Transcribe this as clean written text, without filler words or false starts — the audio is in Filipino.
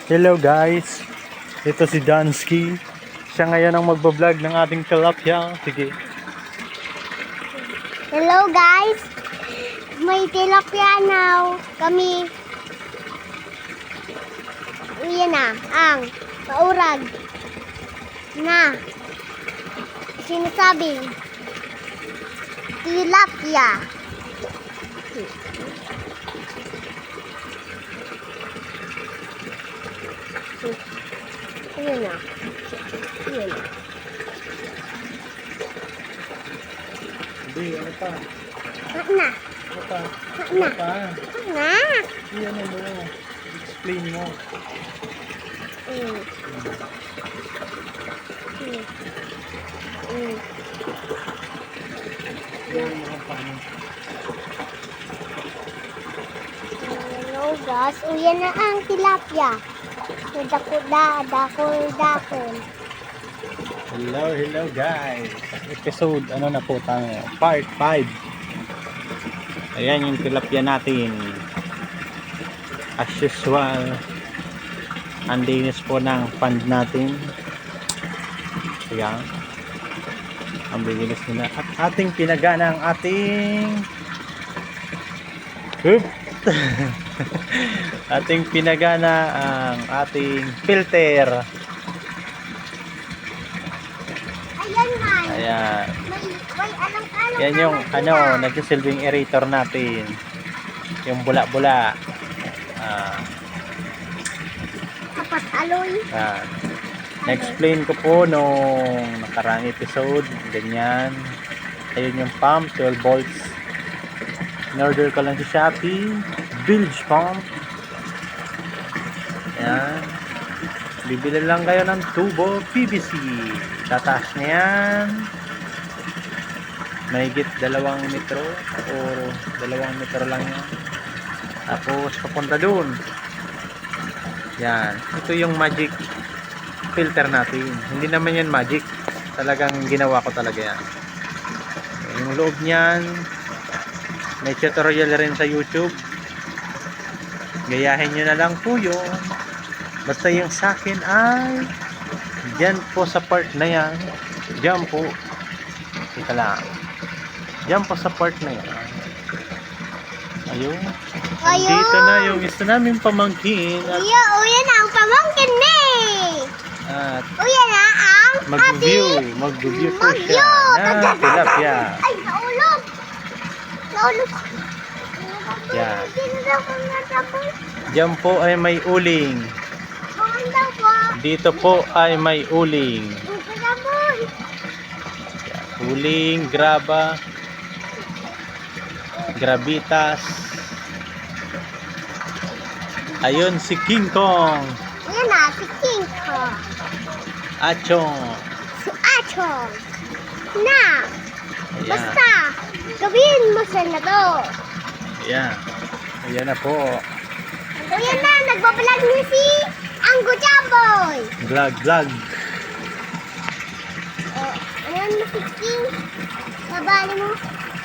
Hello guys, ito si Dansky. Siya ngayon ang magbablog ng ating tilapia. Sige. Hello guys, may tilapia now kami. Yan na, ang maurag na sinasabing tilapia. Yan na. Yan na. Hindi, ano pa? Na. Ano pa? Na. Ano pa? Na. Iyan mo. Explain mo. Mm. Mm. Mm. Iyan mo pa. Hello guys, uyan na ang tilapia. Dakol. Hello guys. Episode, ano na po tayo? Part 5. Ayan yung tilapia natin. As usual, ang linis po ng pond natin. Ayan. Ang linis nila. At ating pinagana ang ating ating pinagana ang ating filter. Ayan man. Ayan. May alang-alang. Yan yung nagsisilbing aerator natin. Yung bula-bula. Kapat aloy. Na-explain ko po nung nakaraang episode. Ganyan. Ayun yung pump, 12 volts. In-order ko lang sa Shopee. Bilge pump. Ayan. Bibili lang kayo ng tubo PVC. Tataas na yan. Mahigit 2 metro o 2 metro lang yan. Tapos papunta dun. Yan. Ito yung magic filter natin. Hindi naman yan magic. Talagang ginawa ko talaga yan. Yung loob niyan, may tutorial rin sa YouTube. Gayahin nyo na lang po yun. Basta yung sa akin ay dyan po sa part na yan. Dyan po. Ika lang. Dyan po sa part na yan. Ayun. Dito na yung isa namin pamangkin. At Uyan na ang pamangkin ni. Uyan na ang mag-review po siya na tilapia. Ay, naulog. Yan. Dyan po ay may uling. Dito po ay may uling. Uling, graba, gravitas. Ayun si King Kong. Yan na, si King Kong. Achong. Si Achong. Na. Ayan. Basta, gawin mo siya na to. Ayan. Ayan na po. Uyan na, nagbabalag niya si Anggo Jamboy. Vlog. Ayan mo si King. Nabali mo.